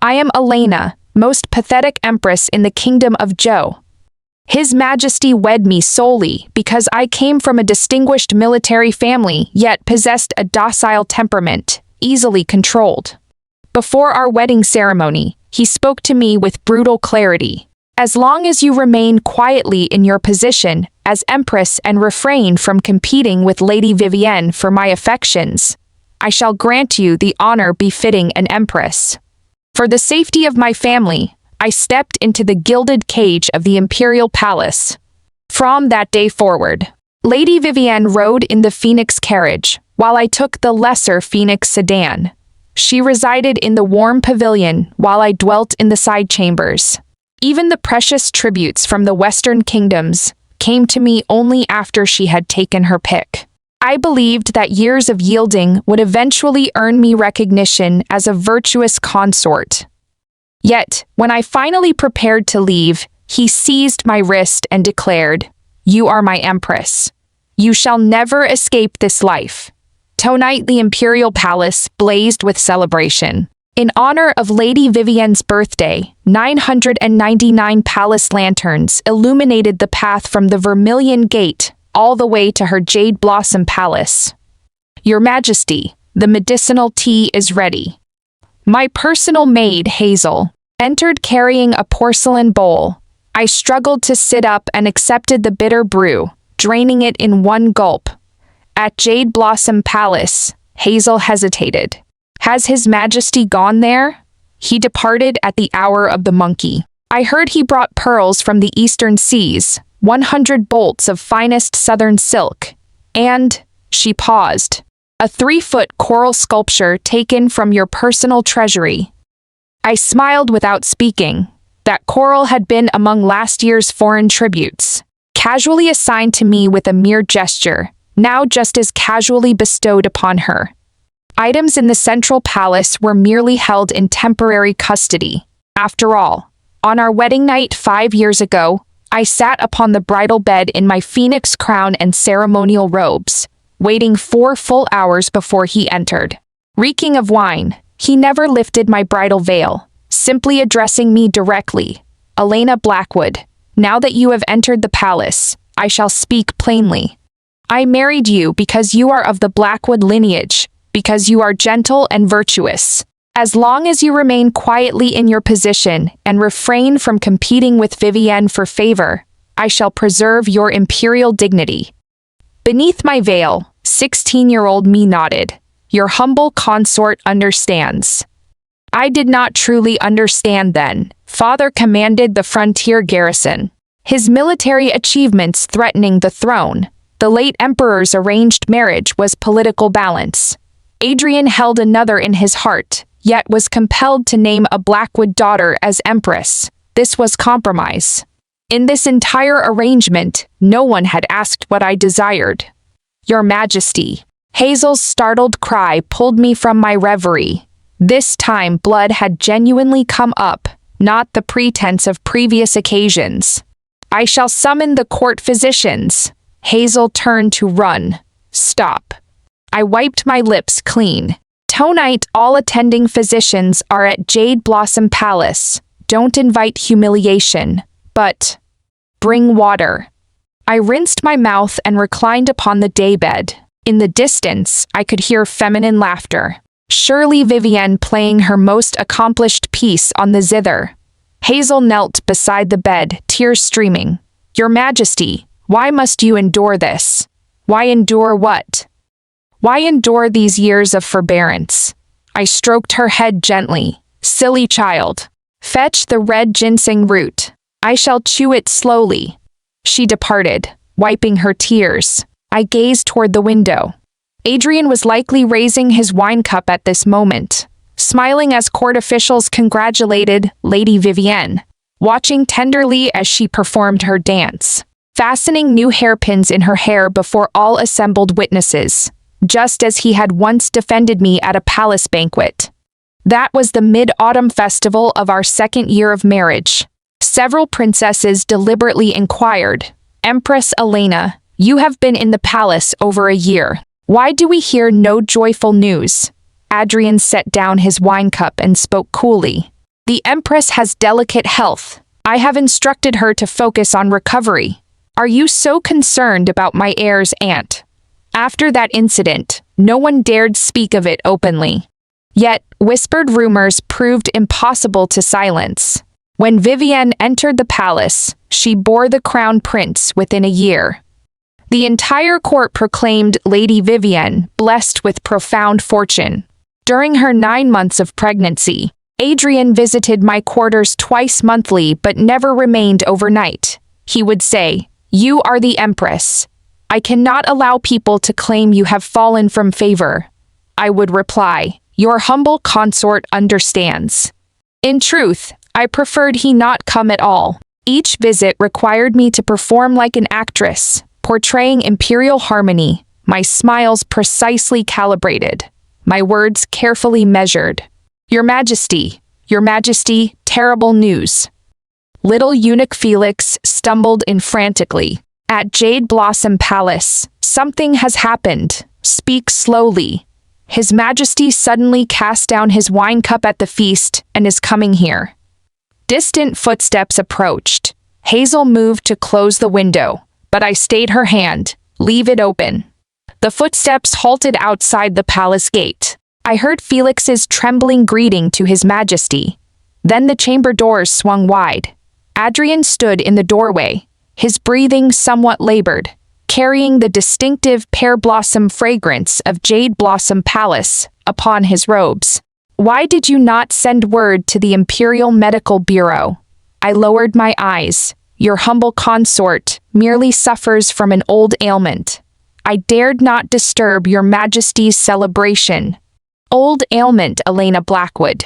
I am Elena, most pathetic empress in the kingdom of Zhou. His Majesty wed me solely because I came from a distinguished military family yet possessed a docile temperament, easily controlled. Before our wedding ceremony, he spoke to me with brutal clarity. As long as you remain quietly in your position as Empress and refrain from competing with Lady Vivienne for my affections, I shall grant you the honor befitting an Empress. For the safety of my family, I stepped into the gilded cage of the Imperial Palace. From that day forward, Lady Vivienne rode in the Phoenix carriage, while I took the lesser Phoenix sedan. She resided in the warm pavilion while I dwelt in the side chambers. Even the precious tributes from the Western kingdoms came to me only after she had taken her pick. I believed that years of yielding would eventually earn me recognition as a virtuous consort. Yet, when I finally prepared to leave, he seized my wrist and declared, "You are my Empress. You shall never escape this life." Tonight, the Imperial Palace blazed with celebration. In honor of Lady Vivienne's birthday, 999 palace lanterns illuminated the path from the Vermilion Gate all the way to her Jade Blossom Palace. Your Majesty, the medicinal tea is ready. My personal maid, Hazel, entered carrying a porcelain bowl. I struggled to sit up and accepted the bitter brew, draining it in one gulp. At Jade Blossom Palace, Hazel hesitated. Has His Majesty gone there? He departed at the hour of the monkey. I heard he brought pearls from the eastern seas, 100 bolts of finest southern silk, and, she paused, a 3-foot coral sculpture taken from your personal treasury. I smiled without speaking. That coral had been among last year's foreign tributes, casually assigned to me with a mere gesture, now just as casually bestowed upon her. Items in the central palace were merely held in temporary custody. After all, on our wedding night 5 years ago, I sat upon the bridal bed in my phoenix crown and ceremonial robes, waiting 4 full hours before he entered. Reeking of wine, he never lifted my bridal veil, simply addressing me directly. Elena Blackwood, now that you have entered the palace, I shall speak plainly. I married you because you are of the Blackwood lineage, because you are gentle and virtuous. As long as you remain quietly in your position and refrain from competing with Vivienne for favor, I shall preserve your imperial dignity. Beneath my veil, 16-year-old me nodded. Your humble consort understands. I did not truly understand then. Father commanded the frontier garrison. His military achievements threatening the throne. The late emperor's arranged marriage was political balance. Adrian held another in his heart, yet was compelled to name a Blackwood daughter as Empress. This was compromise. In this entire arrangement, no one had asked what I desired. Your Majesty. Hazel's startled cry pulled me from my reverie. This time blood had genuinely come up, not the pretense of previous occasions. I shall summon the court physicians. Hazel turned to run. Stop. I wiped my lips clean. Tonight, all attending physicians are at Jade Blossom Palace. Don't invite humiliation, but bring water. I rinsed my mouth and reclined upon the daybed. In the distance, I could hear feminine laughter. Surely Vivienne playing her most accomplished piece on the zither. Hazel knelt beside the bed, tears streaming. Your Majesty, why must you endure this? Why endure what? Why endure these years of forbearance? I stroked her head gently. Silly child. Fetch the red ginseng root. I shall chew it slowly. She departed, wiping her tears. I gazed toward the window. Adrian was likely raising his wine cup at this moment, smiling as court officials congratulated Lady Vivienne, watching tenderly as she performed her dance, fastening new hairpins in her hair before all assembled witnesses, just as he had once defended me at a palace banquet. That was the mid-autumn festival of our 2nd year of marriage. Several princesses deliberately inquired, Empress Elena, you have been in the palace over a year. Why do we hear no joyful news? Adrian set down his wine cup and spoke coolly. The Empress has delicate health. I have instructed her to focus on recovery. Are you so concerned about my heir's aunt? After that incident, no one dared speak of it openly. Yet, whispered rumors proved impossible to silence. When Vivienne entered the palace, she bore the crown prince within a year. The entire court proclaimed Lady Vivienne blessed with profound fortune. During her 9 months of pregnancy, Adrian visited my quarters twice monthly but never remained overnight. He would say, "You are the Empress. I cannot allow people to claim you have fallen from favor." I would reply, "Your humble consort understands." In truth, I preferred he not come at all. Each visit required me to perform like an actress, portraying imperial harmony, my smiles precisely calibrated, my words carefully measured. Your Majesty, terrible news." Little eunuch Felix stumbled in frantically. "At Jade Blossom Palace, something has happened. Speak slowly. His Majesty suddenly cast down his wine cup at the feast and is coming here." Distant footsteps approached. Hazel moved to close the window, but I stayed her hand. "Leave it open." The footsteps halted outside the palace gate. I heard Felix's trembling greeting to His Majesty. Then the chamber doors swung wide. Adrian stood in the doorway, his breathing somewhat labored, carrying the distinctive pear blossom fragrance of Jade Blossom Palace upon his robes. "Why did you not send word to the Imperial Medical Bureau?" I lowered my eyes. "Your humble consort merely suffers from an old ailment. I dared not disturb your Majesty's celebration." "Old ailment, Elena Blackwood.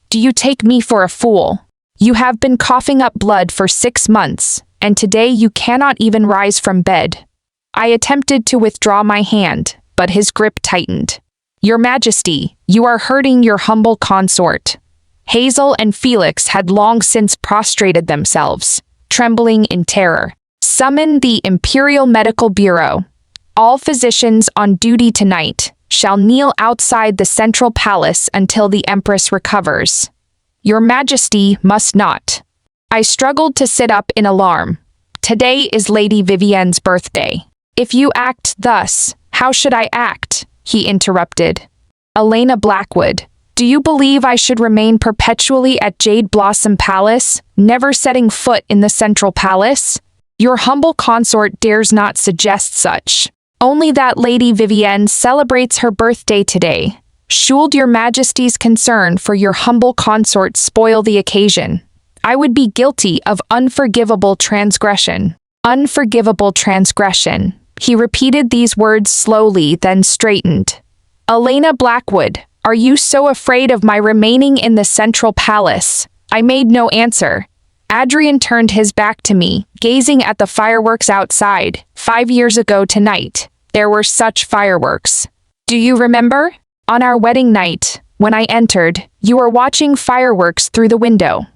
Do you take me for a fool? You have been coughing up blood for 6 months, and today you cannot even rise from bed." I attempted to withdraw my hand, but his grip tightened. "Your Majesty, you are hurting your humble consort." Hazel and Felix had long since prostrated themselves, trembling in terror. "Summon the Imperial Medical Bureau. All physicians on duty tonight shall kneel outside the central palace until the Empress recovers." "Your Majesty must not." I struggled to sit up in alarm. "Today is Lady Vivienne's birthday. If you act thus, how should I act?" he interrupted. "Elena Blackwood, do you believe I should remain perpetually at Jade Blossom Palace, never setting foot in the central palace? Your humble consort dares not suggest such. Only that Lady Vivienne celebrates her birthday today. Should your Majesty's concern for your humble consort spoil the occasion? I would be guilty of unforgivable transgression." Unforgivable transgression. He repeated these words slowly, then straightened. "Elena Blackwood, are you so afraid of my remaining in the central palace?" I made no answer. Adrian turned his back to me, gazing at the fireworks outside. 5 years ago tonight, there were such fireworks. "Do you remember? On our wedding night, when I entered, you were watching fireworks through the window."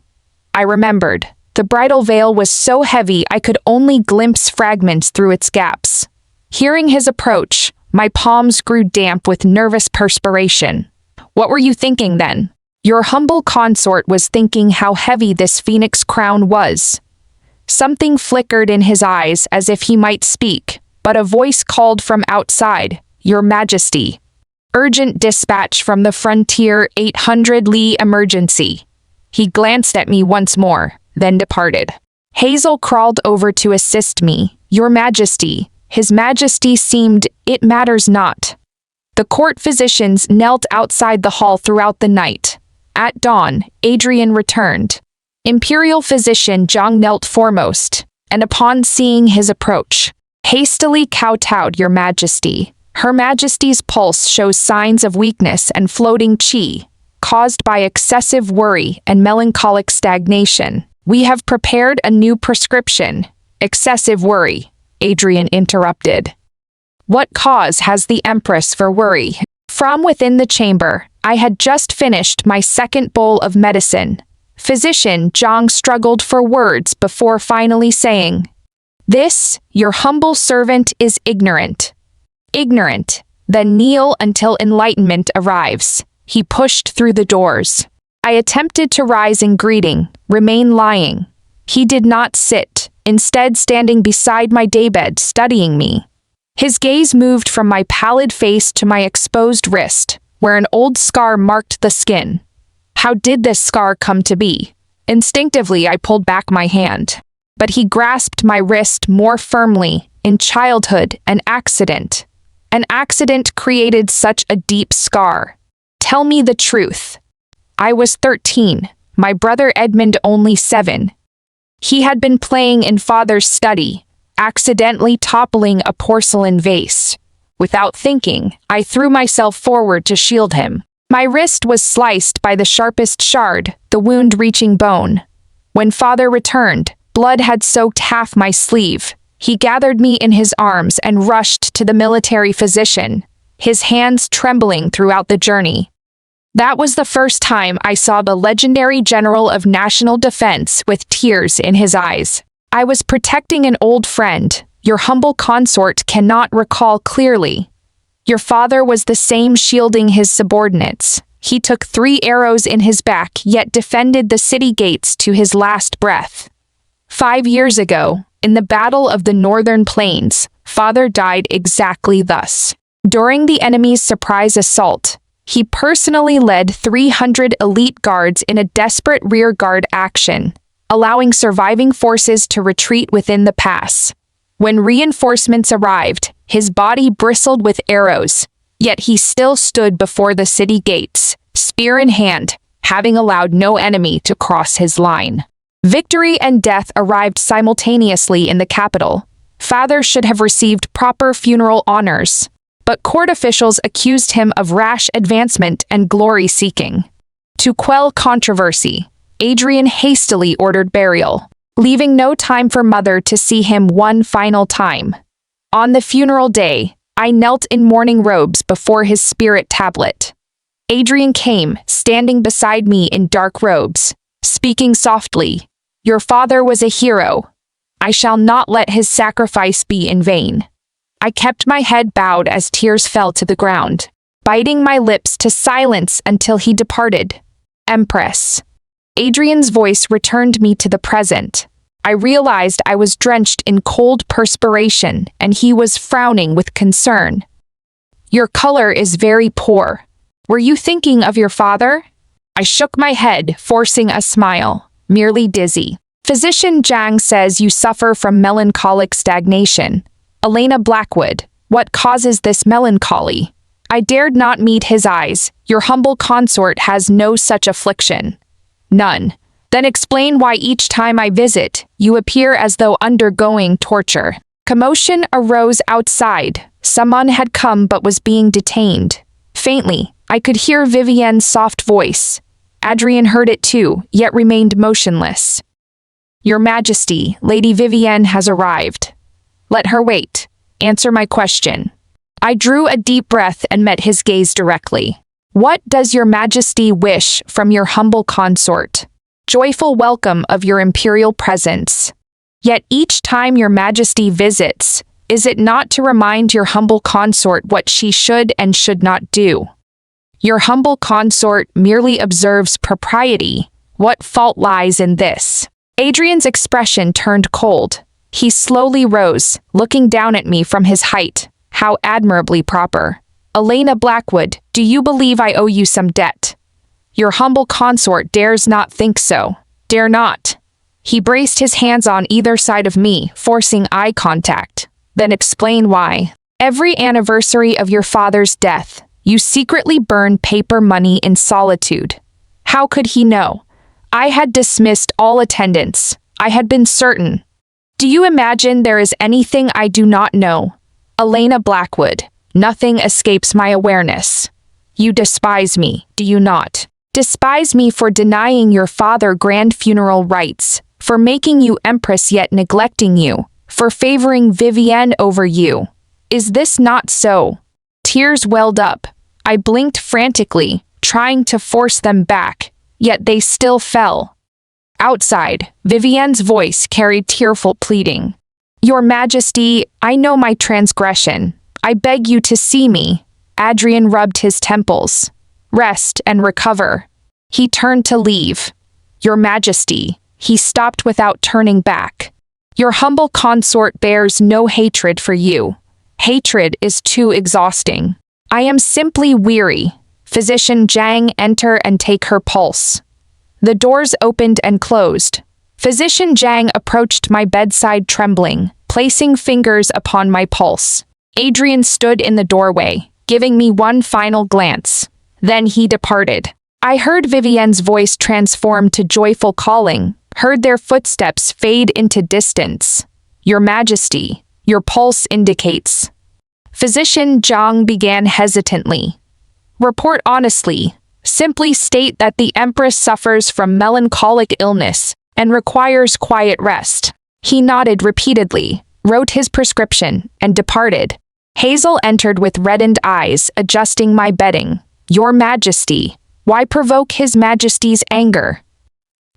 I remembered. The bridal veil was so heavy I could only glimpse fragments through its gaps. Hearing his approach, my palms grew damp with nervous perspiration. "What were you thinking then?" "Your humble consort was thinking how heavy this phoenix crown was." Something flickered in his eyes as if he might speak, but a voice called from outside, "Your Majesty. Urgent dispatch from the frontier 800 Li emergency." He glanced at me once more, then departed. Hazel crawled over to assist me. "Your Majesty." His Majesty seemed, "It matters not." The court physicians knelt outside the hall throughout the night. At dawn, Adrian returned. Imperial physician Zhang knelt foremost, and upon seeing his approach, hastily kowtowed, "Your Majesty." Her Majesty's pulse shows signs of weakness and floating qi, caused by excessive worry and melancholic stagnation. "We have prepared a new prescription." "Excessive worry," Adrian interrupted. "What cause has the Empress for worry?" From within the chamber, I had just finished my second bowl of medicine. Physician Zhang struggled for words before finally saying, "This, your humble servant, is ignorant." "Ignorant, then kneel until enlightenment arrives." He pushed through the doors. I attempted to rise in greeting, remain lying. He did not sit, instead standing beside my daybed, studying me. His gaze moved from my pallid face to my exposed wrist, where an old scar marked the skin. How did this scar come to be? Instinctively, I pulled back my hand. But he grasped my wrist more firmly. In childhood, an accident. An accident created such a deep scar. Tell me the truth. I was 13, my brother Edmund only 7. He had been playing in father's study, accidentally toppling a porcelain vase. Without thinking, I threw myself forward to shield him. My wrist was sliced by the sharpest shard, the wound reaching bone. When father returned, blood had soaked half my sleeve. He gathered me in his arms and rushed to the military physician, his hands trembling throughout the journey. That was the first time I saw the legendary General of National Defense with tears in his eyes. I was protecting an old friend. Your humble consort cannot recall clearly. Your father was the same, shielding his subordinates. He took 3 arrows in his back, yet defended the city gates to his last breath. 5 years ago, in the Battle of the Northern Plains, father died exactly thus. During the enemy's surprise assault, he personally led 300 elite guards in a desperate rearguard action, allowing surviving forces to retreat within the pass. When reinforcements arrived, his body bristled with arrows, yet he still stood before the city gates, spear in hand, having allowed no enemy to cross his line. Victory and death arrived simultaneously in the capital. Father should have received proper funeral honors, but court officials accused him of rash advancement and glory-seeking. To quell controversy, Adrian hastily ordered burial, leaving no time for mother to see him one final time. On the funeral day, I knelt in mourning robes before his spirit tablet. Adrian came, standing beside me in dark robes, speaking softly. Your father was a hero. I shall not let his sacrifice be in vain. I kept my head bowed as tears fell to the ground, biting my lips to silence until he departed. Empress. Adrian's voice returned me to the present. I realized I was drenched in cold perspiration, and he was frowning with concern. Your color is very poor. Were you thinking of your father? I shook my head, forcing a smile. Merely dizzy. Physician Zhang says you suffer from melancholic stagnation. Elena Blackwood, what causes this melancholy? I dared not meet his eyes. Your humble consort has no such affliction. None. Then explain why each time I visit, you appear as though undergoing torture. Commotion arose outside. Someone had come but was being detained. Faintly, I could hear Vivienne's soft voice. Adrian heard it too, yet remained motionless. Your Majesty, Lady Vivienne has arrived. Let her wait. Answer my question. I drew a deep breath and met his gaze directly. What does your Majesty wish from your humble consort? Joyful welcome of your imperial presence. Yet each time your Majesty visits, is it not to remind your humble consort what she should and should not do? Your humble consort merely observes propriety. What fault lies in this? Adrian's expression turned cold. He slowly rose, looking down at me from his height. How admirably proper. Elena Blackwood, do you believe I owe you some debt? Your humble consort dares not think so. Dare not. He braced his hands on either side of me, forcing eye contact. Then explain why. Every anniversary of your father's death, you secretly burn paper money in solitude. How could he know? I had dismissed all attendance. I had been certain. Do you imagine there is anything I do not know? Elena Blackwood, nothing escapes my awareness. You despise me, do you not? Despise me for denying your father grand funeral rites, for making you Empress yet neglecting you, for favoring Vivienne over you. Is this not so? Tears welled up. I blinked frantically, trying to force them back, yet they still fell. Outside, Vivienne's voice carried tearful pleading. Your Majesty, I know my transgression. I beg you to see me. Adrian rubbed his temples. Rest and recover. He turned to leave. Your Majesty, he stopped without turning back. Your humble consort bears no hatred for you. Hatred is too exhausting. I am simply weary. Physician Zhang, enter and take her pulse. The doors opened and closed. Physician Zhang approached my bedside trembling, placing fingers upon my pulse. Adrian stood in the doorway, giving me one final glance. Then he departed. I heard Vivienne's voice transform to joyful calling, heard their footsteps fade into distance. Your Majesty, your pulse indicates. Physician Zhang began hesitantly. Report honestly. Simply state that the Empress suffers from melancholic illness and requires quiet rest. He nodded repeatedly, wrote his prescription, and departed. Hazel entered with reddened eyes, adjusting my bedding. Your Majesty, why provoke His Majesty's anger?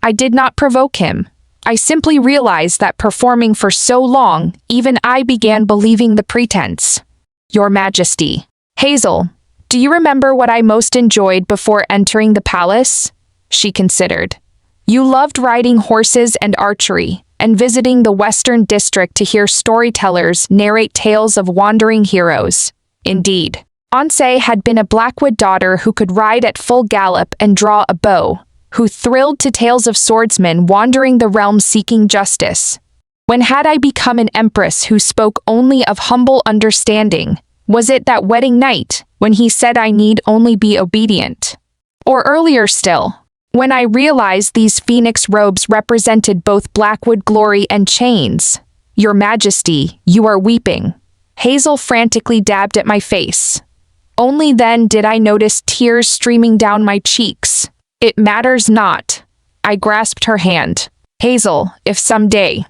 I did not provoke him. I simply realized that performing for so long, even I began believing the pretense. Your Majesty. Hazel, do you remember what I most enjoyed before entering the palace? She considered. You loved riding horses and archery, and visiting the Western District to hear storytellers narrate tales of wandering heroes. Indeed. Ansei had been a Blackwood daughter who could ride at full gallop and draw a bow, who thrilled to tales of swordsmen wandering the realm seeking justice. When had I become an empress who spoke only of humble understanding? Was it that wedding night, when he said I need only be obedient? Or earlier still, when I realized these phoenix robes represented both Blackwood glory and chains? Your Majesty, you are weeping. Hazel frantically dabbed at my face. Only then did I notice tears streaming down my cheeks. It matters not. I grasped her hand. Hazel, if someday,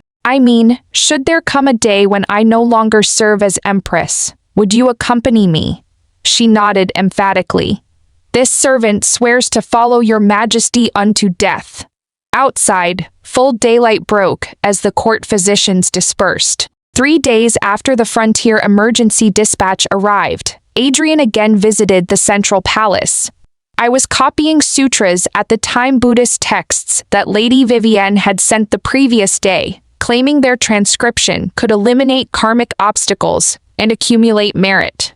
should there come a day when I no longer serve as Empress, would you accompany me? She nodded emphatically. This servant swears to follow your Majesty unto death. Outside, full daylight broke as the court physicians dispersed. 3 days after the frontier emergency dispatch arrived, Adrian again visited the central palace. I was copying sutras at the time Buddhist texts that Lady Vivienne had sent the previous day, claiming their transcription could eliminate karmic obstacles and accumulate merit.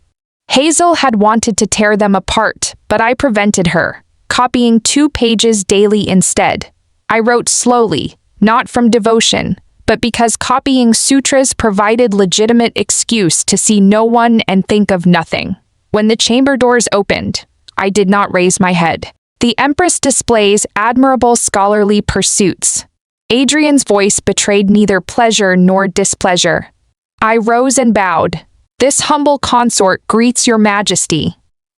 Hazel had wanted to tear them apart, but I prevented her, copying 2 pages daily instead. I wrote slowly, not from devotion, but because copying sutras provided legitimate excuse to see no one and think of nothing. When the chamber doors opened, I did not raise my head. The Empress displays admirable scholarly pursuits. Adrian's voice betrayed neither pleasure nor displeasure. I rose and bowed. This humble consort greets your Majesty.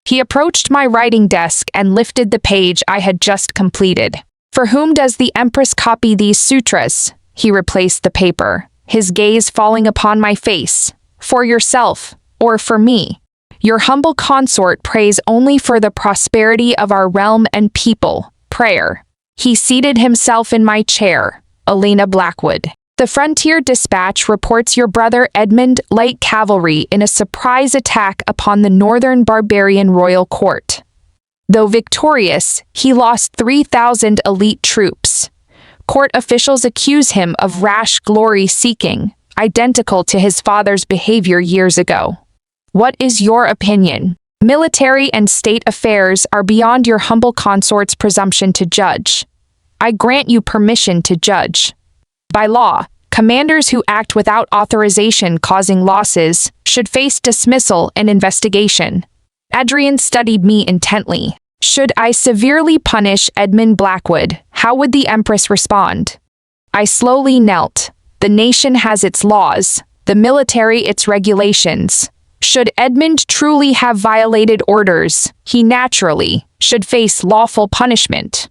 He approached my writing desk and lifted the page I had just completed. For whom does the Empress copy these sutras? He replaced the paper, his gaze falling upon my face. For yourself, or for me? Your humble consort prays only for the prosperity of our realm and people. Prayer. He seated himself in my chair. Elena Blackwood. The Frontier Dispatch reports your brother Edmund light cavalry in a surprise attack upon the northern barbarian royal court. Though victorious, he lost 3,000 elite troops. Court officials accuse him of rash glory-seeking, identical to his father's behavior years ago. What is your opinion? Military and state affairs are beyond your humble consort's presumption to judge. I grant you permission to judge. By law, commanders who act without authorization causing losses should face dismissal and investigation. Adrian studied me intently. Should I severely punish Edmund Blackwood, how would the Empress respond? I slowly knelt. The nation has its laws, the military its regulations. Should Edmund truly have violated orders, he naturally should face lawful punishment.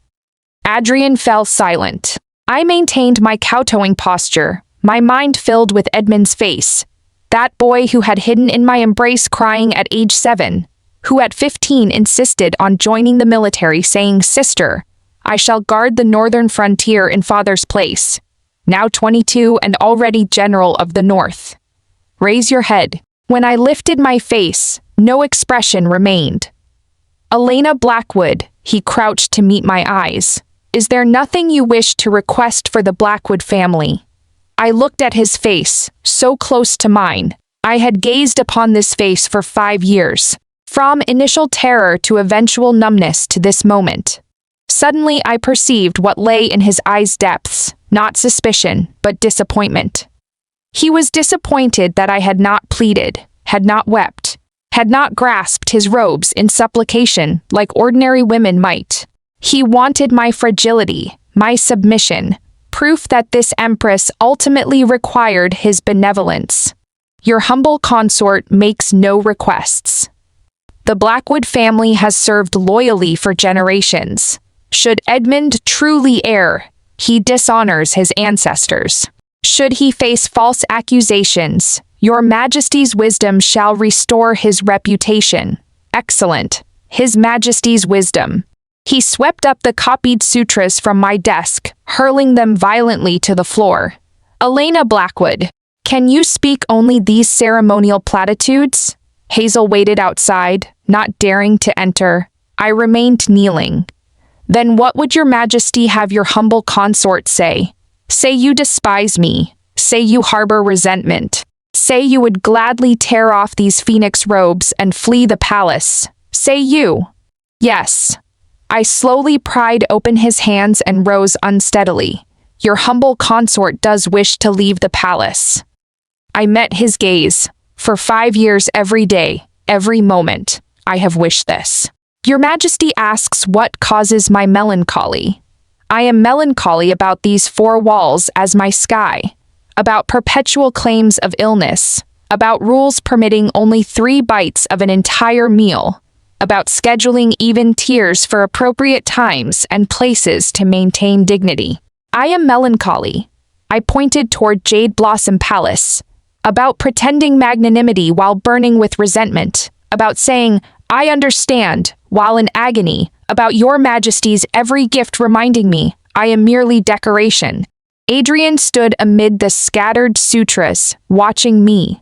Adrian fell silent. I maintained my kowtowing posture, my mind filled with Edmund's face. That boy who had hidden in my embrace crying at age 7, who at 15 insisted on joining the military saying, "Sister, I shall guard the northern frontier in father's place." Now 22 and already general of the north. Raise your head. When I lifted my face, no expression remained. Elena Blackwood, he crouched to meet my eyes. Is there nothing you wish to request for the Blackwood family? I looked at his face, so close to mine. I had gazed upon this face for 5 years, from initial terror to eventual numbness to this moment. Suddenly I perceived what lay in his eyes' depths, not suspicion, but disappointment. He was disappointed that I had not pleaded, had not wept, had not grasped his robes in supplication like ordinary women might. He wanted my fragility, my submission, proof that this Empress ultimately required his benevolence. Your humble consort makes no requests. The Blackwood family has served loyally for generations. Should Edmund truly err, he dishonors his ancestors. Should he face false accusations, your Majesty's wisdom shall restore his reputation. Excellent. His Majesty's wisdom. He swept up the copied sutras from my desk, hurling them violently to the floor. Elena Blackwood, can you speak only these ceremonial platitudes? Hazel waited outside, not daring to enter. I remained kneeling. Then what would your Majesty have your humble consort say? Say you despise me. Say you harbor resentment. Say you would gladly tear off these phoenix robes and flee the palace. Say you. Yes. I slowly pried open his hands and rose unsteadily. Your humble consort does wish to leave the palace. I met his gaze. For 5 years every day, every moment, I have wished this. Your Majesty asks what causes my melancholy. I am melancholy about these 4 walls as my sky, about perpetual claims of illness, about rules permitting only 3 bites of an entire meal, about scheduling even tears for appropriate times and places to maintain dignity. I am melancholy. I pointed toward Jade Blossom Palace, about pretending magnanimity while burning with resentment, about saying, I understand, while in agony, about your Majesty's every gift reminding me, I am merely decoration. Adrian stood amid the scattered sutras, watching me.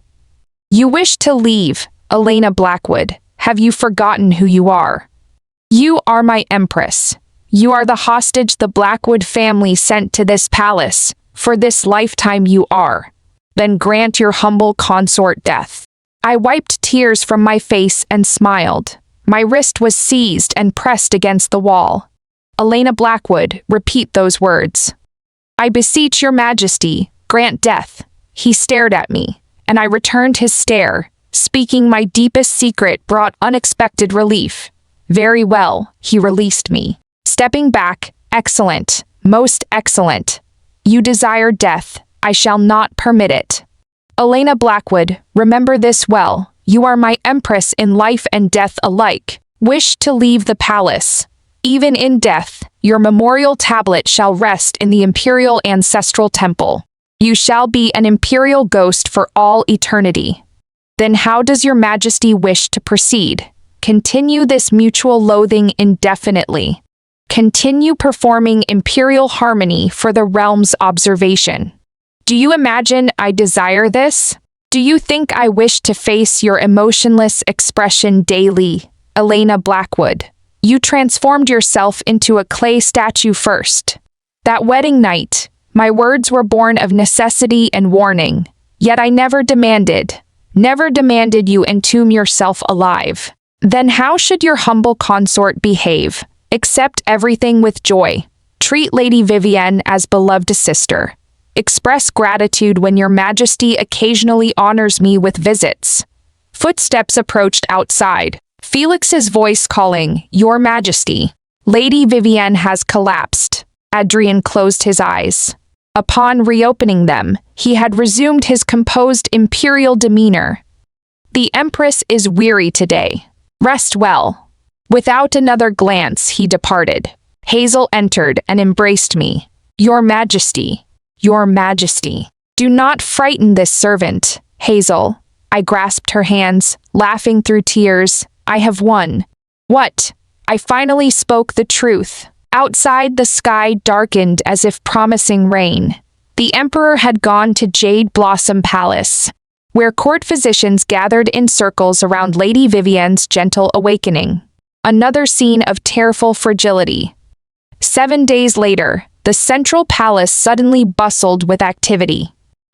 You wish to leave, Elena Blackwood. Have you forgotten who you are? You are my Empress. You are the hostage the Blackwood family sent to this palace. For this lifetime you are. Then grant your humble consort death. I wiped tears from my face and smiled. My wrist was seized and pressed against the wall. Elena Blackwood, repeat those words. I beseech your Majesty, grant death. He stared at me, and I returned his stare. Speaking my deepest secret brought unexpected relief. Very well, he released me. Stepping back, excellent, most excellent. You desire death. I shall not permit it. Elena Blackwood, remember this well. You are my Empress in life and death alike. Wish to leave the palace. Even in death, your memorial tablet shall rest in the Imperial Ancestral Temple. You shall be an Imperial ghost for all eternity. Then how does your Majesty wish to proceed? Continue this mutual loathing indefinitely. Continue performing Imperial harmony for the realm's observation. Do you imagine I desire this? Do you think I wish to face your emotionless expression daily, Elena Blackwood? You transformed yourself into a clay statue first. That wedding night, my words were born of necessity and warning, yet I never demanded you entomb yourself alive. Then how should your humble consort behave? Accept everything with joy. Treat Lady Vivienne as beloved sister. Express gratitude when your Majesty occasionally honors me with visits. Footsteps approached outside. Felix's voice calling, Your Majesty. Lady Vivienne has collapsed. Adrien closed his eyes. Upon reopening them, he had resumed his composed imperial demeanor. The Empress is weary today. Rest well. Without another glance, he departed. Hazel entered and embraced me. Your Majesty. Your Majesty. Do not frighten this servant, Hazel. I grasped her hands, laughing through tears. I have won. What? I finally spoke the truth. Outside, the sky darkened as if promising rain. The Emperor had gone to Jade Blossom Palace, where court physicians gathered in circles around Lady Vivienne's gentle awakening. Another scene of tearful fragility. 7 days later, the central palace suddenly bustled with activity.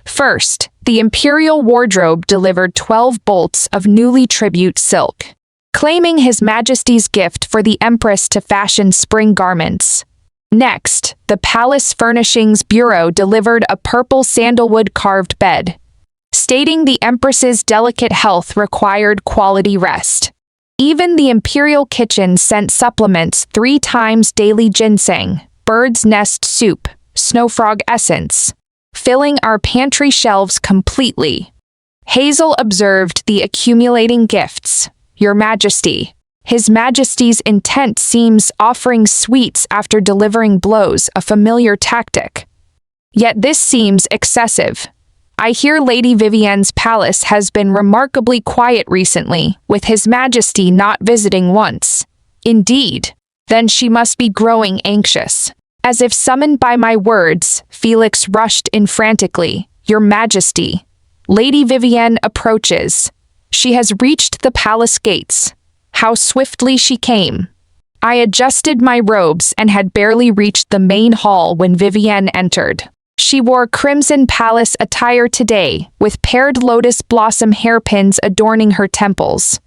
First, the imperial wardrobe delivered 12 bolts of newly tribute silk, claiming His Majesty's gift for the Empress to fashion spring garments. Next, the Palace Furnishings Bureau delivered a purple sandalwood carved bed, stating the Empress's delicate health required quality rest. Even the imperial kitchen sent supplements 3 times daily: ginseng, bird's nest soup, snowfrog essence, filling our pantry shelves completely. Hazel observed the accumulating gifts. Your Majesty. His Majesty's intent seems offering sweets after delivering blows, a familiar tactic. Yet this seems excessive. I hear Lady Vivienne's palace has been remarkably quiet recently, with His Majesty not visiting once. Indeed. Then she must be growing anxious. As if summoned by my words, Felix rushed in frantically. Your Majesty. Lady Vivienne approaches. She has reached the palace gates. How swiftly she came. I adjusted my robes and had barely reached the main hall when Vivienne entered. She wore crimson palace attire today, with paired lotus blossom hairpins adorning her temples.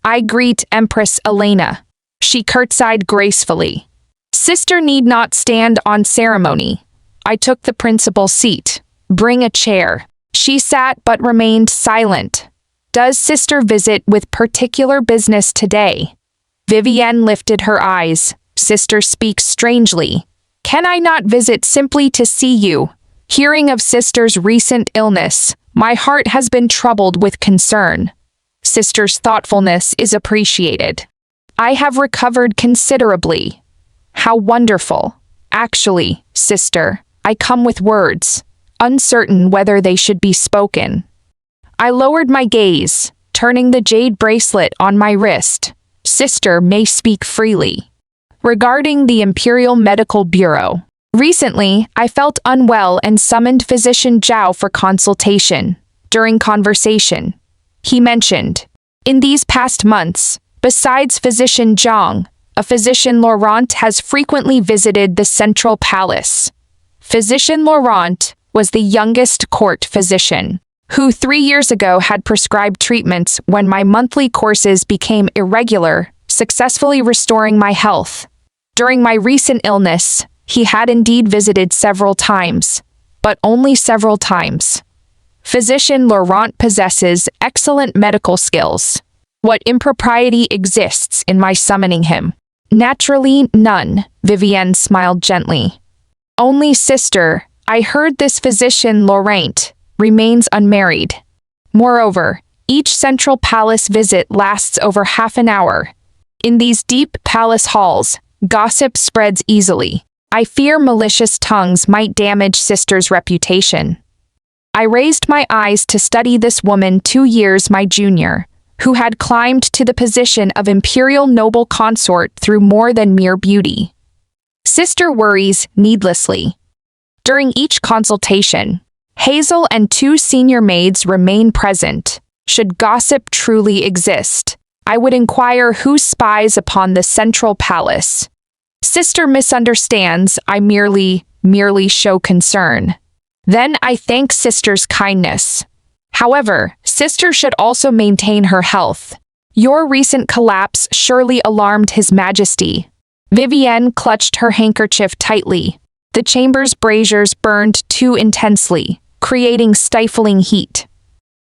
I greet Empress Elena. She curtsied gracefully. Sister need not stand on ceremony. I took the principal seat. Bring a chair. She sat but remained silent. Does sister visit with particular business today? Vivienne lifted her eyes. Sister speaks strangely. Can I not visit simply to see you? Hearing of sister's recent illness, my heart has been troubled with concern. Sister's thoughtfulness is appreciated. I have recovered considerably. How wonderful. Actually, sister, I come with words, uncertain whether they should be spoken. I lowered my gaze, turning the jade bracelet on my wrist. Sister may speak freely. Regarding the Imperial Medical Bureau. Recently, I felt unwell and summoned Physician Zhao for consultation. During conversation, he mentioned, in these past months, besides Physician Zhang, a Physician Laurent has frequently visited the Central Palace. Physician Laurent was the youngest court physician, who 3 years ago had prescribed treatments when my monthly courses became irregular, successfully restoring my health. During my recent illness, he had indeed visited several times, but only several times. Physician Laurent possesses excellent medical skills. What impropriety exists in my summoning him? Naturally, none, Vivienne smiled gently. Only sister, I heard this Physician Laurent remains unmarried. Moreover, each central palace visit lasts over half an hour. In these deep palace halls, gossip spreads easily. I fear malicious tongues might damage sister's reputation. I raised my eyes to study this woman 2 years my junior, who had climbed to the position of imperial noble consort through more than mere beauty. Sister worries needlessly. During each consultation, Hazel and 2 senior maids remain present. Should gossip truly exist, I would inquire who spies upon the central palace. Sister misunderstands, I merely show concern. Then I thank sister's kindness. However, sister should also maintain her health. Your recent collapse surely alarmed His Majesty. Vivienne clutched her handkerchief tightly. The chamber's braziers burned too intensely, creating stifling heat.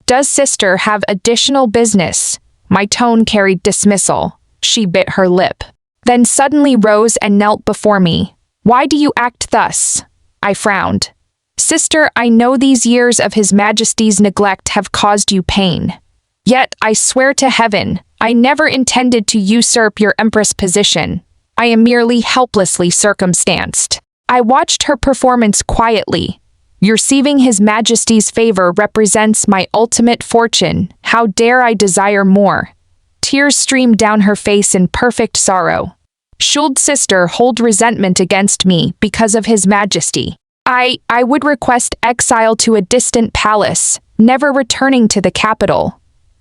Does sister have additional business? My tone carried dismissal. She bit her lip, then suddenly rose and knelt before me. Why do you act thus? I frowned. Sister, I know these years of His Majesty's neglect have caused you pain. Yet, I swear to heaven, I never intended to usurp your Empress position. I am merely helplessly circumstanced. I watched her performance quietly. Receiving His Majesty's favor represents my ultimate fortune. How dare I desire more? Tears streamed down her face in perfect sorrow. Should sister hold resentment against me because of His Majesty? I would request exile to a distant palace, never returning to the capital.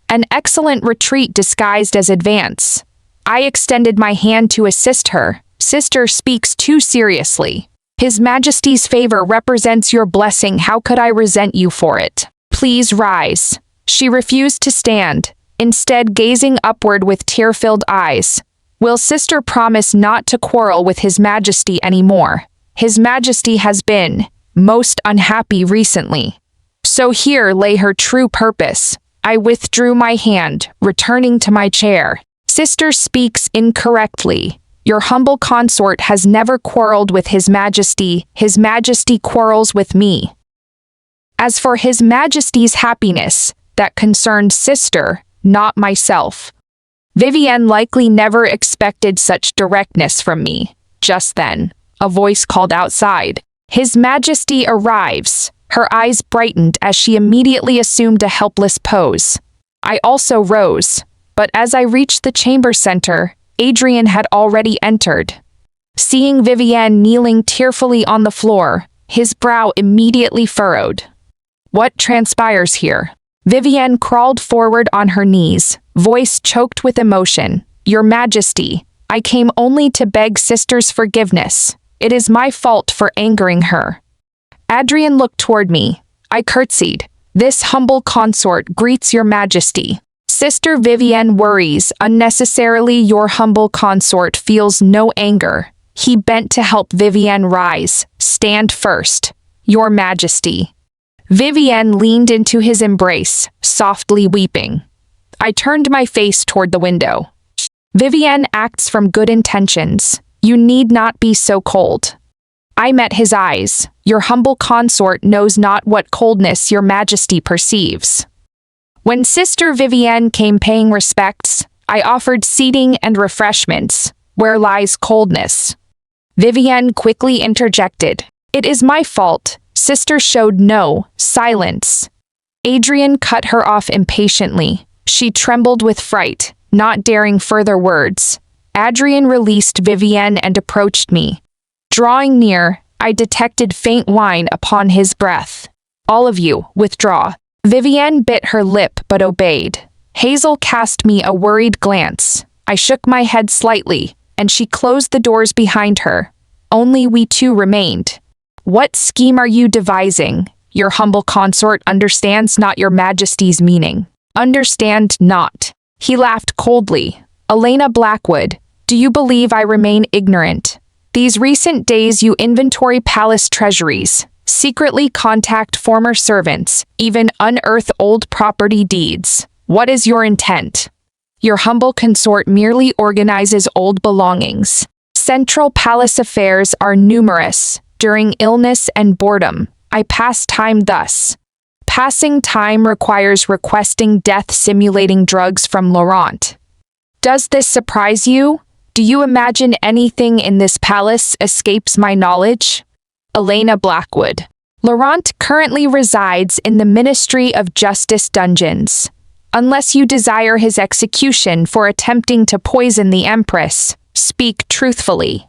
An excellent retreat disguised as advance. I extended my hand to assist her. Sister speaks too seriously. His Majesty's favor represents your blessing. How could I resent you for it? Please rise. She refused to stand, instead gazing upward with tear-filled eyes. Will Sister promise not to quarrel with His Majesty anymore? His Majesty has been most unhappy recently. So here lay her true purpose. I withdrew my hand, returning to my chair. Sister speaks incorrectly. Your humble consort has never quarreled with His Majesty. His Majesty quarrels with me. As for His Majesty's happiness, that concerns Sister, not myself. Vivienne likely never expected such directness from me. Just then, a voice called outside. His Majesty arrives. Her eyes brightened as she immediately assumed a helpless pose. I also rose, but as I reached the chamber center, Adrien had already entered. Seeing Vivienne kneeling tearfully on the floor, his brow immediately furrowed. What transpires here? Vivienne crawled forward on her knees, voice choked with emotion. Your Majesty, I came only to beg Sister's forgiveness. It is my fault for angering her. Adrien looked toward me. I curtsied. This humble consort greets your Majesty. Sister Vivienne worries unnecessarily. Your humble consort feels no anger. He bent to help Vivienne rise. Stand first. Your Majesty. Vivienne leaned into his embrace, softly weeping. I turned my face toward the window. Vivienne acts from good intentions. You need not be so cold. I met his eyes. Your humble consort knows not what coldness your Majesty perceives. When Sister Vivienne came paying respects, I offered seating and refreshments. Where lies coldness? Vivienne quickly interjected. It is my fault. Sister showed no silence. Adrien cut her off impatiently. She trembled with fright, not daring further words. Adrien released Vivienne and approached me. Drawing near, I detected faint whine upon his breath. All of you, withdraw. Vivienne bit her lip but obeyed. Hazel cast me a worried glance. I shook my head slightly, and she closed the doors behind her. Only we two remained. What scheme are you devising? Your humble consort understands not your Majesty's meaning. Understand not. He laughed coldly. Elena Blackwood, do you believe I remain ignorant? These recent days you inventory palace treasuries, secretly contact former servants, even unearth old property deeds. What is your intent? Your humble consort merely organizes old belongings. Central palace affairs are numerous. During illness and boredom, I pass time thus. Passing time requires requesting death-simulating drugs from Laurent. Does this surprise you? Do you imagine anything in this palace escapes my knowledge? Elena Blackwood. Laurent currently resides in the Ministry of Justice dungeons. Unless you desire his execution for attempting to poison the Empress, speak truthfully.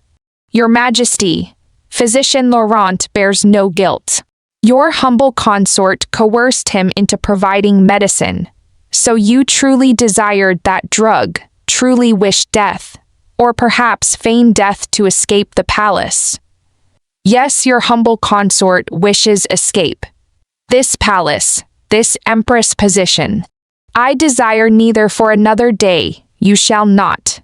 Your Majesty, Physician Laurent bears no guilt. Your humble consort coerced him into providing medicine. So you truly desired that drug, truly wished death, or perhaps feigned death to escape the palace. Yes, your humble consort wishes escape. This palace, this Empress position. I desire neither for another day, you shall not.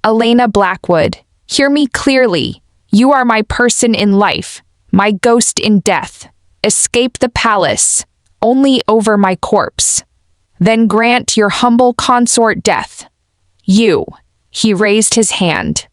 Elena Blackwood, hear me clearly. You are my person in life, my ghost in death. Escape the palace, only over my corpse. Then grant your humble consort death. You. He raised his hand.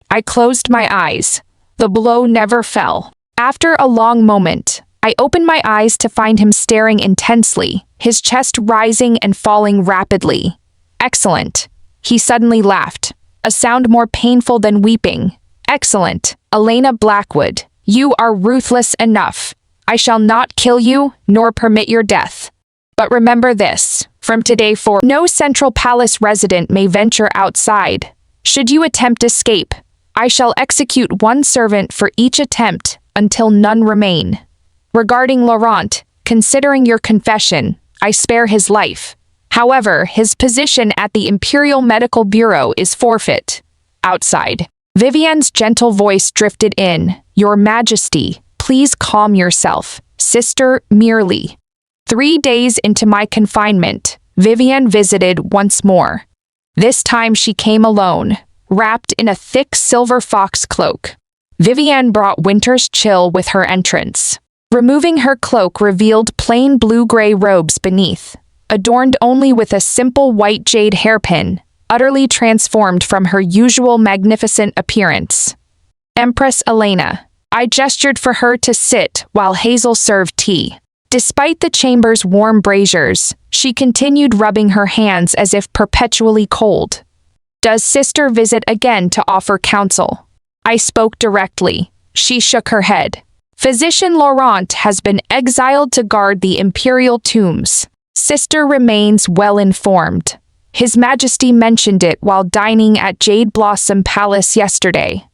I closed my eyes. The blow never fell. After a long moment, I opened my eyes to find him staring intensely, his chest rising and falling rapidly. Excellent. He suddenly laughed, a sound more painful than weeping. Excellent. Elena Blackwood, you are ruthless enough. I shall not kill you, nor permit your death. But remember this, from today forward, no Central Palace resident may venture outside. Should you attempt escape, I shall execute one servant for each attempt until none remain. Regarding Laurent, considering your confession, I spare his life. However, his position at the Imperial Medical Bureau is forfeit. Outside, Vivienne's gentle voice drifted in. Your Majesty, please calm yourself. Sister, merely. 3 days into my confinement, Vivienne visited once more. This time she came alone, wrapped in a thick silver fox cloak. Vivienne brought winter's chill with her entrance. Removing her cloak revealed plain blue-gray robes beneath, adorned only with a simple white jade hairpin, utterly transformed from her usual magnificent appearance. Empress Elena. I gestured for her to sit while Hazel served tea. Despite the chamber's warm braziers, she continued rubbing her hands as if perpetually cold. Does sister visit again to offer counsel? I spoke directly. She shook her head. Physician Laurent has been exiled to guard the imperial tombs. Sister remains well informed. His Majesty mentioned it while dining at Jade Blossom Palace yesterday.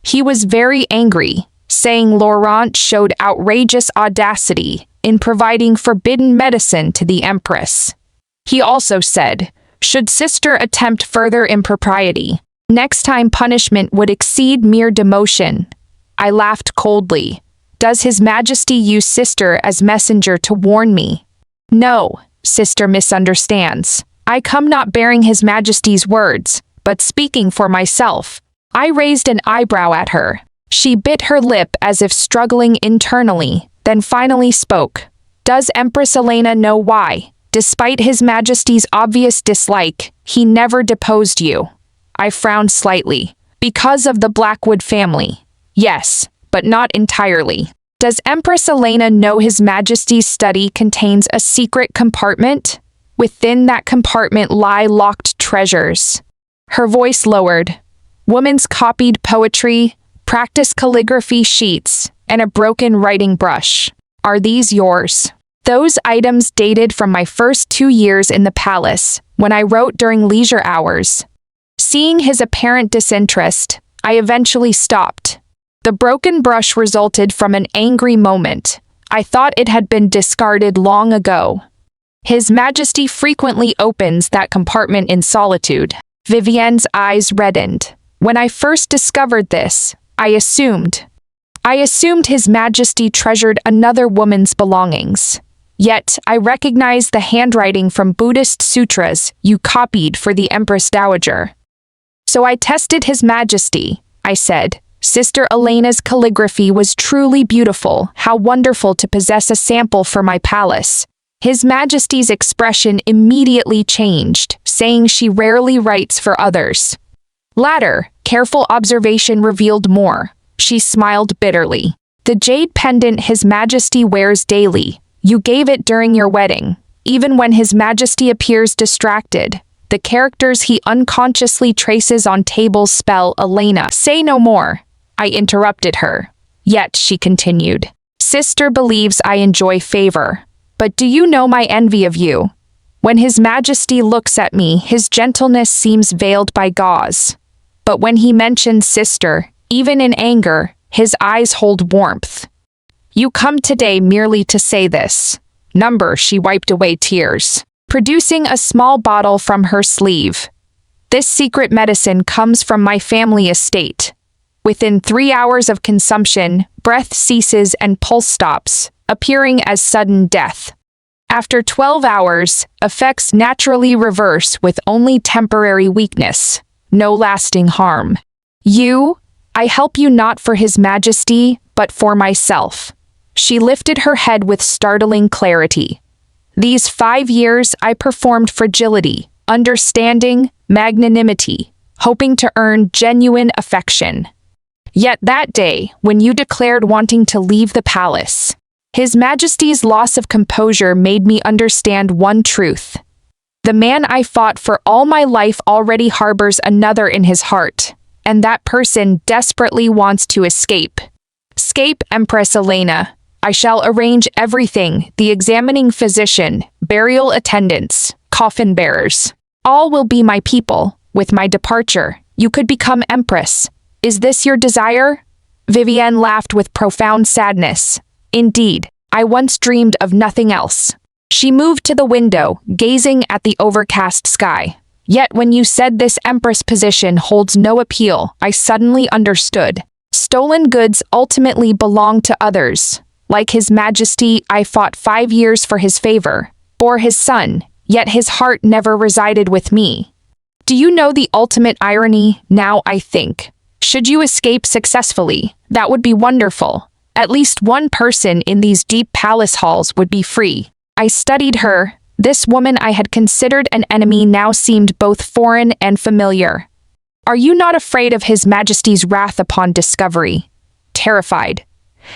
He was very angry, saying Laurent showed outrageous audacity in providing forbidden medicine to the Empress. He also said, should sister attempt further impropriety, next time punishment would exceed mere demotion. I laughed coldly. Does His Majesty use sister as messenger to warn me? No, sister misunderstands. I come not bearing His Majesty's words, but speaking for myself. I raised an eyebrow at her. She bit her lip as if struggling internally, then finally spoke. Does Empress Elena know why, despite His Majesty's obvious dislike, he never deposed you? I frowned slightly. Because of the Blackwood family. Yes, but not entirely. Does Empress Elena know His Majesty's study contains a secret compartment? Within that compartment lie locked treasures. Her voice lowered. Woman's copied poetry, practice calligraphy sheets, and a broken writing brush. Are these yours? Those items dated from my first 2 years in the palace, when I wrote during leisure hours. Seeing his apparent disinterest, I eventually stopped. The broken brush resulted from an angry moment. I thought it had been discarded long ago. His Majesty frequently opens that compartment in solitude. Vivienne's eyes reddened. When I first discovered this, I assumed His Majesty treasured another woman's belongings. Yet, I recognized the handwriting from Buddhist sutras you copied for the Empress Dowager. So I tested His Majesty, I said. Sister Elena's calligraphy was truly beautiful. How wonderful to possess a sample for my palace. His Majesty's expression immediately changed, saying she rarely writes for others. Later, careful observation revealed more. She smiled bitterly. The jade pendant His Majesty wears daily. You gave it during your wedding. Even when His Majesty appears distracted, the characters he unconsciously traces on tables spell Elena. Say no more. I interrupted her. Yet, she continued. Sister believes I enjoy favor. But do you know my envy of you? When His Majesty looks at me, his gentleness seems veiled by gauze. But when he mentions sister, even in anger, his eyes hold warmth. You come today merely to say this. She wiped away tears, producing a small bottle from her sleeve. This secret medicine comes from my family estate. Within 3 hours of consumption, breath ceases and pulse stops, appearing as sudden death. After 12 hours, effects naturally reverse with only temporary weakness, no lasting harm. I help you not for His Majesty, but for myself. She lifted her head with startling clarity. These 5 years I performed fragility, understanding, magnanimity, hoping to earn genuine affection. Yet that day, when you declared wanting to leave the palace, His Majesty's loss of composure made me understand one truth. The man I fought for all my life already harbors another in his heart, and that person desperately wants to escape. Escape, Empress Elena. I shall arrange everything, the examining physician, burial attendants, coffin bearers. All will be my people. With my departure, you could become Empress. Is this your desire? Vivienne laughed with profound sadness. Indeed, I once dreamed of nothing else. She moved to the window, gazing at the overcast sky. Yet when you said this Empress position holds no appeal, I suddenly understood. Stolen goods ultimately belong to others. Like His Majesty, I fought 5 years for his favor, bore his son, yet his heart never resided with me. Do you know the ultimate irony? Now I think. Should you escape successfully, that would be wonderful. At least one person in these deep palace halls would be free. I studied her. This woman I had considered an enemy now seemed both foreign and familiar. Are you not afraid of His Majesty's wrath upon discovery? Terrified.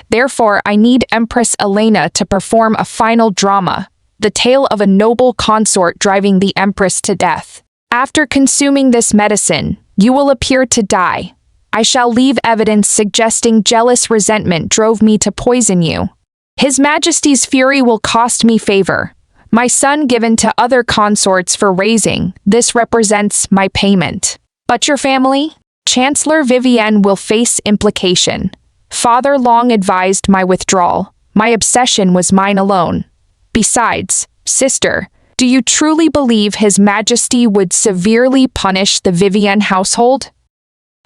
Therefore, I need Empress Elena to perform a final drama, the tale of a noble consort driving the Empress to death. After consuming this medicine, you will appear to die. I shall leave evidence suggesting jealous resentment drove me to poison you. His Majesty's fury will cost me favor. My son given to other consorts for raising, this represents my payment. But your family? Chancellor Vivienne will face implication. Father long advised my withdrawal. My obsession was mine alone. Besides, sister, do you truly believe His Majesty would severely punish the Vivienne household?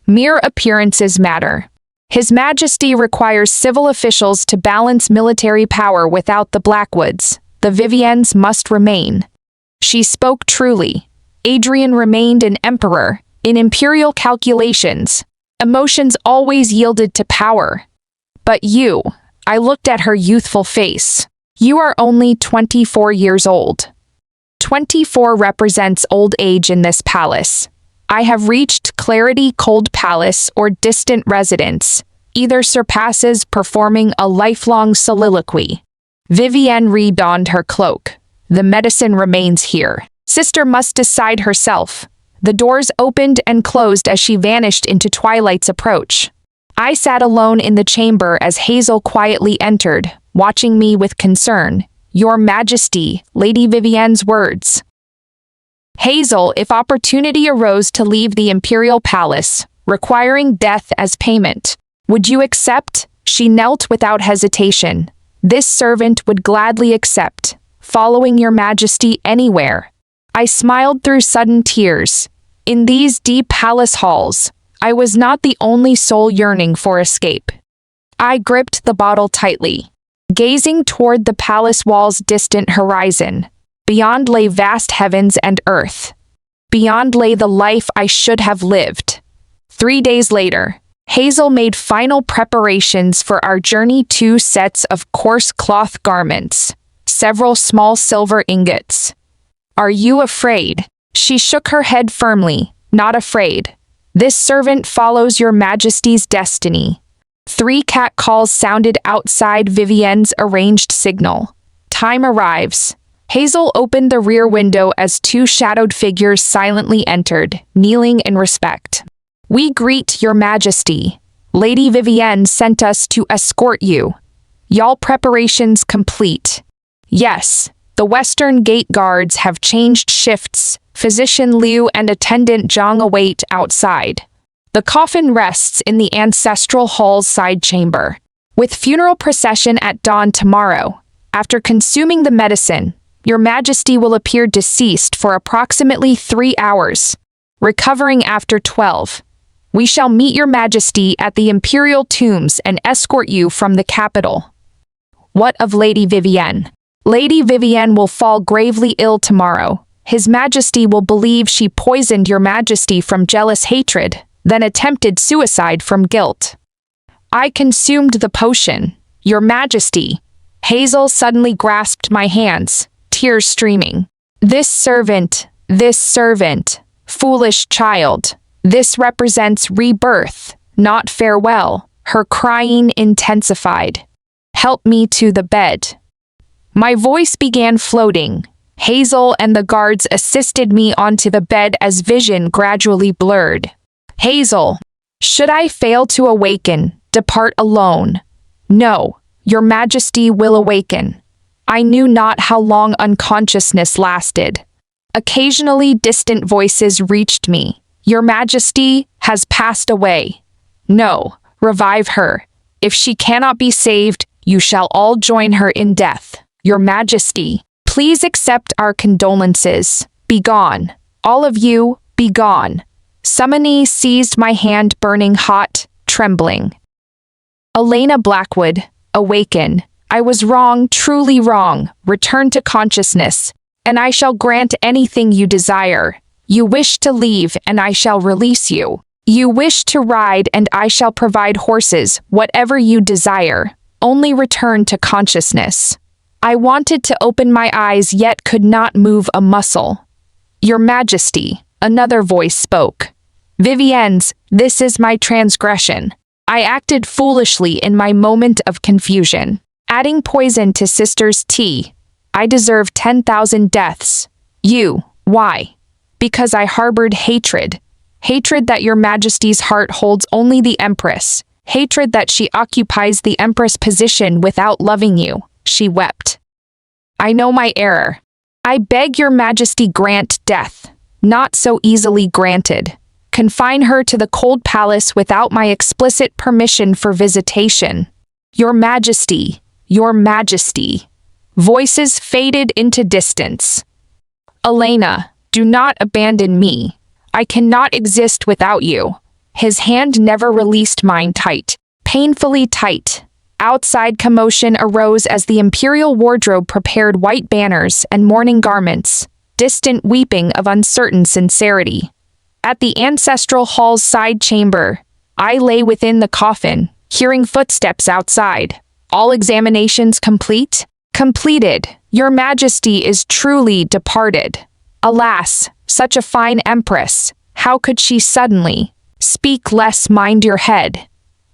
Mere appearances matter. His Majesty requires civil officials to balance military power without the Blackwoods. The Viviennes must remain. She spoke truly. Adrian remained an emperor. In imperial calculations, emotions always yielded to power. But you, I looked at her youthful face. You are only 24 years old. 24 represents old age in this palace. I have reached clarity cold palace or distant residence. Either surpasses performing a lifelong soliloquy. Vivienne redonned her cloak. The medicine remains here. Sister must decide herself. The doors opened and closed as she vanished into twilight's approach. I sat alone in the chamber as Hazel quietly entered, watching me with concern. Your Majesty, Lady Vivienne's words. Hazel, if opportunity arose to leave the imperial palace, requiring death as payment, would you accept? She knelt without hesitation. This servant would gladly accept, following your Majesty anywhere. I smiled through sudden tears. In these deep palace halls, I was not the only soul yearning for escape. I gripped the bottle tightly, gazing toward the palace wall's distant horizon. Beyond lay vast heavens and earth. Beyond lay the life I should have lived. 3 days later, Hazel made final preparations for our journey. 2 sets of coarse cloth garments, several small silver ingots. Are you afraid? She shook her head firmly. Not afraid. This servant follows your Majesty's destiny. 3 catcalls sounded outside Vivienne's arranged signal. Time arrives. Hazel opened the rear window as 2 shadowed figures silently entered, kneeling in respect. We greet your Majesty. Lady Vivienne sent us to escort you. Y'all preparations complete. Yes, the Western Gate guards have changed shifts. Physician Liu and attendant Zhang await outside. The coffin rests in the ancestral hall's side chamber. With funeral procession at dawn tomorrow, after consuming the medicine, your Majesty will appear deceased for approximately 3 hours, recovering after 12. We shall meet your Majesty at the imperial tombs and escort you from the capital. What of Lady Vivienne? Lady Vivienne will fall gravely ill tomorrow. His Majesty will believe she poisoned your Majesty from jealous hatred, then attempted suicide from guilt. I consumed the potion. Your Majesty. Hazel suddenly grasped my hands, tears streaming. This servant, foolish child. This represents rebirth, not farewell. Her crying intensified. Help me to the bed. My voice began floating. Hazel and the guards assisted me onto the bed as vision gradually blurred. Hazel, should I fail to awaken, depart alone? No, your Majesty will awaken. I knew not how long unconsciousness lasted. Occasionally distant voices reached me. Your Majesty has passed away. No, revive her. If she cannot be saved, you shall all join her in death. Your Majesty, Please accept our condolences. Be gone. All of you, be gone. Summoning seized my hand, burning hot, trembling. Elena Blackwood, awaken. I was wrong, truly wrong. Return to consciousness, and I shall grant anything you desire. You wish to leave, and I shall release you. You wish to ride, and I shall provide horses, whatever you desire. Only return to consciousness. I wanted to open my eyes, yet could not move a muscle. Your Majesty, another voice spoke. Vivienne's, this is my transgression. I acted foolishly in my moment of confusion, adding poison to sister's tea. I deserve 10,000 deaths. You, why? Because I harbored hatred. Hatred that your Majesty's heart holds only the Empress. Hatred that she occupies the Empress position without loving you. She wept. I know my error. I beg your Majesty grant death. Not so easily granted. Confine her to the cold palace without my explicit permission for visitation. Your Majesty, your Majesty. Voices faded into distance. Elena, do not abandon me. I cannot exist without you. His hand never released mine, tight, painfully tight. Outside commotion arose as the imperial wardrobe prepared white banners and mourning garments, distant weeping of uncertain sincerity. At the ancestral hall's side chamber, I lay within the coffin, hearing footsteps outside. All examinations complete? Completed. Your Majesty is truly departed. Alas, such a fine Empress, how could she suddenly? Speak less, mind your head.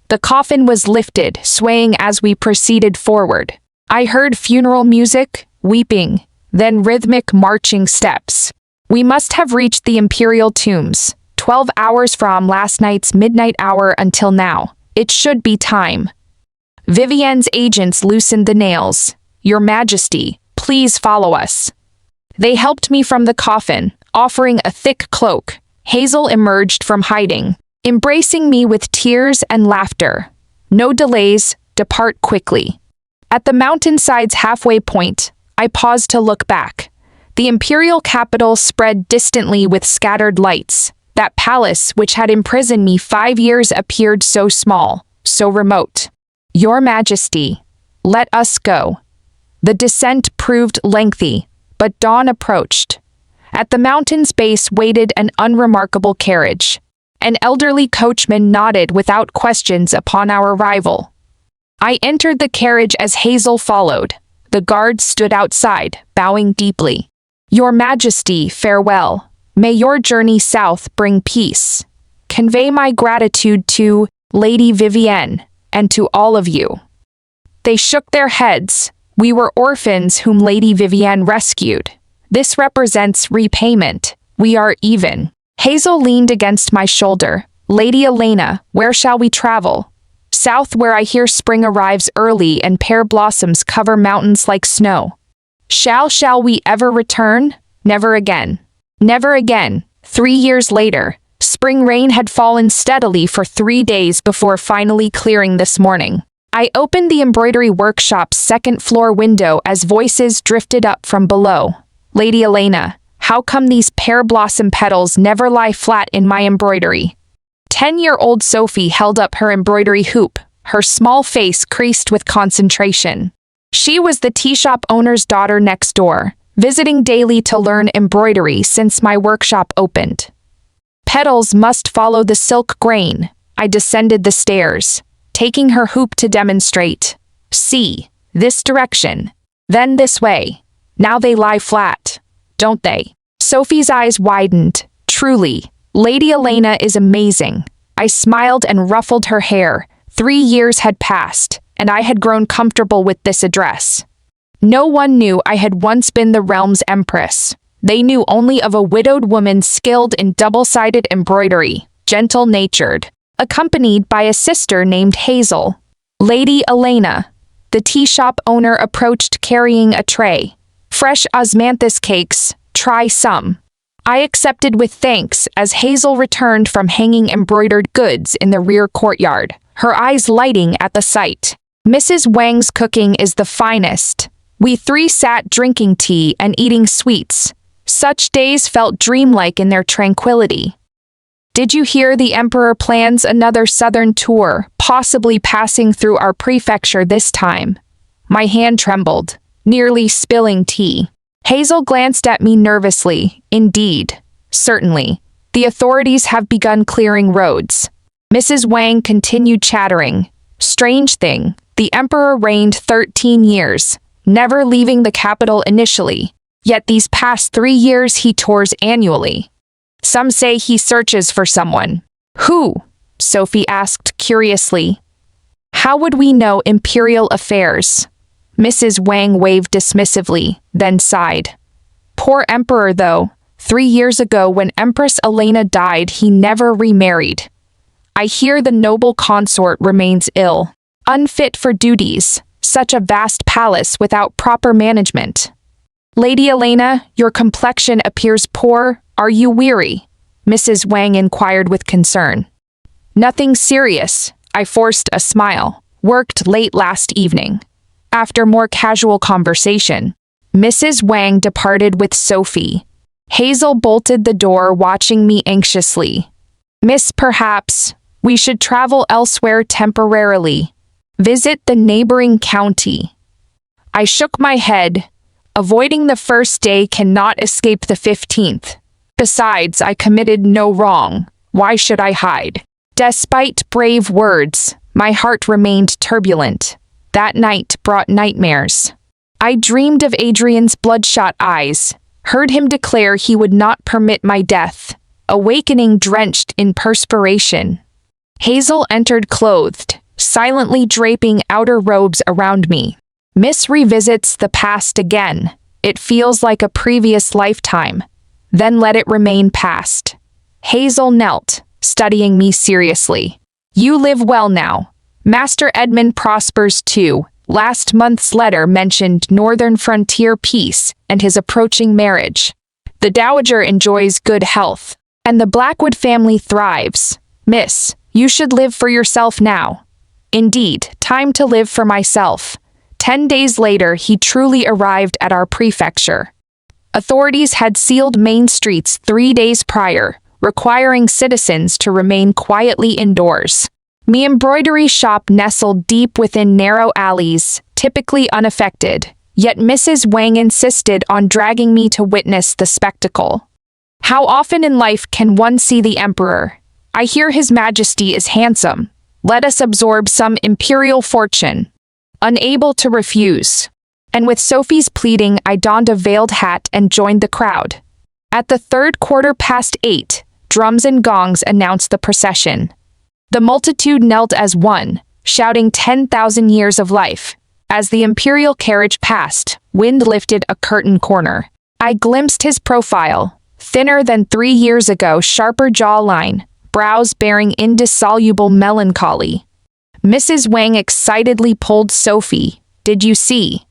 The coffin was lifted, swaying as we proceeded forward. I heard funeral music, weeping, then rhythmic marching steps. We must have reached the imperial tombs, 12 hours from last night's midnight hour until now. It should be time. Vivienne's agents loosened the nails. Your Majesty, please follow us. They helped me from the coffin, offering a thick cloak. Hazel emerged from hiding, embracing me with tears and laughter. No delays, depart quickly. At the mountainside's halfway point, I paused to look back. The imperial capital spread distantly with scattered lights. That palace which had imprisoned me 5 years appeared so small, so remote. Your Majesty, let us go. The descent proved lengthy, but dawn approached. At the mountain's base waited an unremarkable carriage. An elderly coachman nodded without questions upon our arrival. I entered the carriage as Hazel followed. The guards stood outside, bowing deeply. Your Majesty, farewell. May your journey south bring peace. Convey my gratitude to Lady Vivienne and to all of you. They shook their heads. We were orphans whom Lady Vivienne rescued. This represents repayment. We are even. Hazel leaned against my shoulder. Lady Elena, where shall we travel? South, where I hear spring arrives early and pear blossoms cover mountains like snow. Shall we ever return? Never again. Never again. 3 years later, spring rain had fallen steadily for 3 days before finally clearing this morning. I opened the embroidery workshop's second-floor window as voices drifted up from below. Lady Elena, how come these pear blossom petals never lie flat in my embroidery? 10-year-old Sophie held up her embroidery hoop, her small face creased with concentration. She was the tea shop owner's daughter next door, visiting daily to learn embroidery since my workshop opened. Petals must follow the silk grain. I descended the stairs, taking her hoop to demonstrate. See, this direction, then this way. Now they lie flat, don't they? Sophie's eyes widened. Truly, Lady Elena is amazing. I smiled and ruffled her hair. 3 years had passed, and I had grown comfortable with this address. No one knew I had once been the realm's empress. They knew only of a widowed woman skilled in double-sided embroidery, gentle-natured, accompanied by a sister named Hazel. Lady Elena. The tea shop owner approached carrying a tray. Fresh osmanthus cakes, try some. I accepted with thanks as Hazel returned from hanging embroidered goods in the rear courtyard, her eyes lighting at the sight. Mrs. Wang's cooking is the finest. We three sat drinking tea and eating sweets. Such days felt dreamlike in their tranquility. Did you hear the Emperor plans another southern tour, possibly passing through our prefecture this time? My hand trembled, nearly spilling tea. Hazel glanced at me nervously. Indeed, certainly. The authorities have begun clearing roads. Mrs. Wang continued chattering. Strange thing, the Emperor reigned 13 years, never leaving the capital initially. Yet these past 3 years he tours annually. Some say he searches for someone. Who? Sophie asked curiously. How would we know imperial affairs? Mrs. Wang waved dismissively, then sighed. Poor Emperor though. 3 years ago when Empress Elena died he never remarried. I hear the noble consort remains ill, unfit for duties, such a vast palace without proper management. Lady Elena, your complexion appears poor. Are you weary? Mrs. Wang inquired with concern. Nothing serious. I forced a smile. Worked late last evening. After more casual conversation, Mrs. Wang departed with Sophie. Hazel bolted the door, watching me anxiously. Miss, perhaps we should travel elsewhere temporarily. Visit the neighboring county. I shook my head. Avoiding the first day cannot escape the 15th. Besides, I committed no wrong. Why should I hide? Despite brave words, my heart remained turbulent. That night brought nightmares. I dreamed of Adrian's bloodshot eyes, heard him declare he would not permit my death, awakening drenched in perspiration. Hazel entered clothed, silently draping outer robes around me. Miss revisits the past again. It feels like a previous lifetime. Then let it remain past. Hazel knelt, studying me seriously. You live well now. Master Edmund prospers too. Last month's letter mentioned northern frontier peace and his approaching marriage. The Dowager enjoys good health, and the Blackwood family thrives. Miss, you should live for yourself now. Indeed, time to live for myself. 10 days later, he truly arrived at our prefecture. Authorities had sealed main streets 3 days prior, requiring citizens to remain quietly indoors. My embroidery shop nestled deep within narrow alleys, typically unaffected, yet Mrs. Wang insisted on dragging me to witness the spectacle. How often in life can one see the Emperor? I hear His Majesty is handsome. Let us absorb some imperial fortune. Unable to refuse. And with Sophie's pleading, I donned a veiled hat and joined the crowd. At the 8:03, drums and gongs announced the procession. The multitude knelt as one, shouting 10,000 years of life. As the imperial carriage passed, wind lifted a curtain corner. I glimpsed his profile, thinner than 3 years ago, sharper jawline, brows bearing indissoluble melancholy. Mrs. Wang excitedly pulled Sophie. Did you see?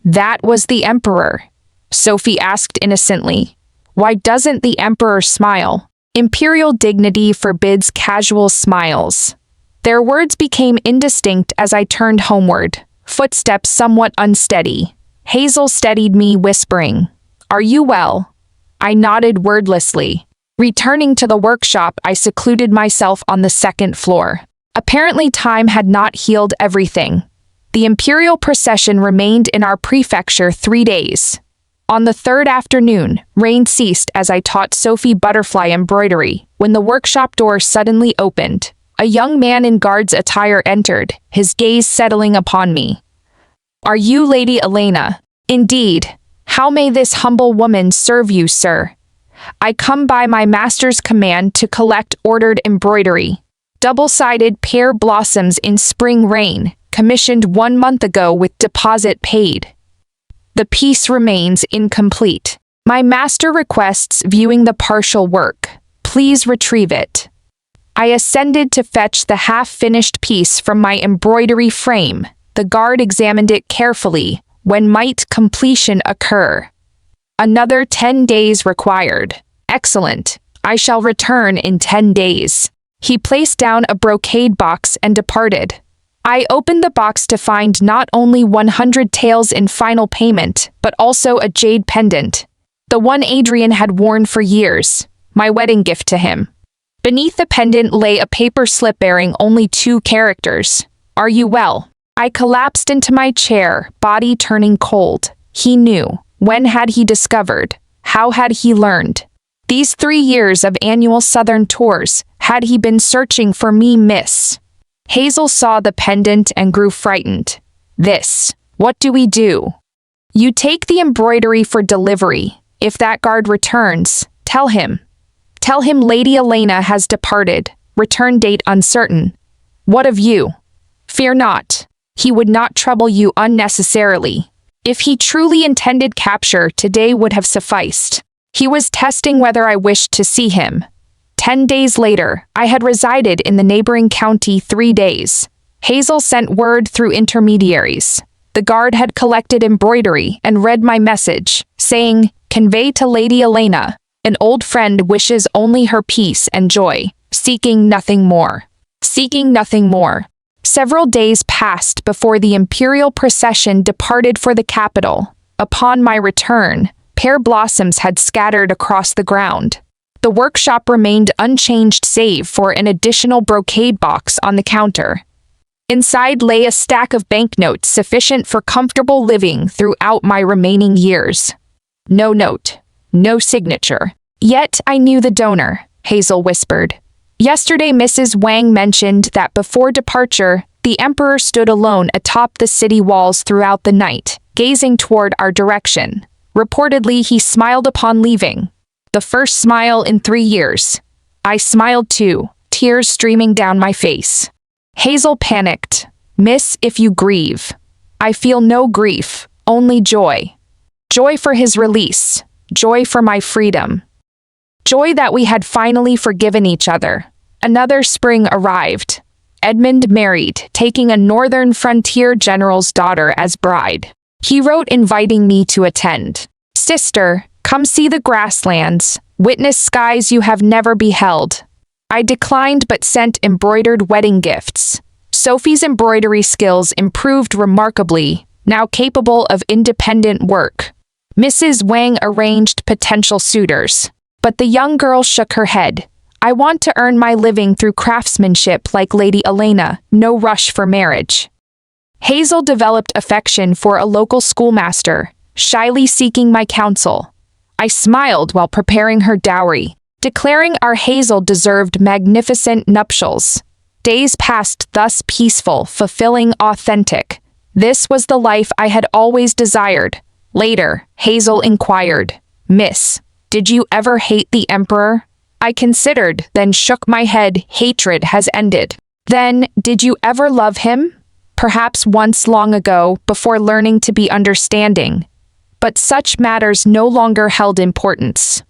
That was the Emperor. Sophie asked innocently. Why doesn't the Emperor smile? Imperial dignity forbids casual smiles. Their words became indistinct as I turned homeward, footsteps somewhat unsteady. Hazel steadied me, whispering, Are you well? I nodded wordlessly. Returning to the workshop, I secluded myself on the 2nd floor. Apparently, time had not healed everything. The imperial procession remained in our prefecture 3 days. On the 3rd afternoon, rain ceased as I taught Sophie butterfly embroidery, when the workshop door suddenly opened. A young man in guard's attire entered, his gaze settling upon me. Are you Lady Elena? Indeed. How may this humble woman serve you, sir? I come by my master's command to collect ordered embroidery. Double-sided pear blossoms in spring rain, commissioned 1 month ago with deposit paid. The piece remains incomplete. My master requests viewing the partial work. Please retrieve it. I ascended to fetch the half-finished piece from my embroidery frame. The guard examined it carefully. When might completion occur? Another 10 days required. Excellent. I shall return in 10 days. He placed down a brocade box and departed. I opened the box to find not only 100 taels in final payment, but also a jade pendant. The one Adrian had worn for years, my wedding gift to him. Beneath the pendant lay a paper slip bearing only 2 characters. Are you well? I collapsed into my chair, body turning cold. He knew. When had he discovered? How had he learned? These 3 years of annual southern tours, had he been searching for me, miss? Hazel saw the pendant and grew frightened. What do we do? You take the embroidery for delivery. If that guard returns, tell him. Tell him Lady Elena has departed, return date uncertain. What of you? Fear not. He would not trouble you unnecessarily. If he truly intended capture, today would have sufficed. He was testing whether I wished to see him. 10 days later, I had resided in the neighboring county 3 days. Hazel sent word through intermediaries. The guard had collected embroidery and read my message, saying, "Convey to Lady Elena. An old friend wishes only her peace and joy, seeking nothing more." Seeking nothing more. Several days passed before the imperial procession departed for the capital. Upon my return, pear blossoms had scattered across the ground. The workshop remained unchanged save for an additional brocade box on the counter. Inside lay a stack of banknotes sufficient for comfortable living throughout my remaining years. No note. No signature. Yet I knew the donor, Hazel whispered. Yesterday Mrs. Wang mentioned that before departure, the Emperor stood alone atop the city walls throughout the night, gazing toward our direction. Reportedly, he smiled upon leaving. The first smile in 3 years. I smiled too, tears streaming down my face. Hazel panicked. Miss, if you grieve. I feel no grief, only joy. Joy for his release. Joy for my freedom. Joy that we had finally forgiven each other. Another spring arrived. Edmund married, taking a northern frontier general's daughter as bride. He wrote inviting me to attend. Sister, come see the grasslands, witness skies you have never beheld. I declined but sent embroidered wedding gifts. Sophie's embroidery skills improved remarkably, now capable of independent work. Mrs. Wang arranged potential suitors. But the young girl shook her head. I want to earn my living through craftsmanship like Lady Elena, no rush for marriage. Hazel developed affection for a local schoolmaster, shyly seeking my counsel. I smiled while preparing her dowry, declaring our Hazel deserved magnificent nuptials. Days passed thus peaceful, fulfilling, authentic. This was the life I had always desired. Later, Hazel inquired, Miss, did you ever hate the Emperor? I considered, then shook my head. Hatred has ended. Then, did you ever love him? Perhaps once long ago, before learning to be understanding. But such matters no longer held importance.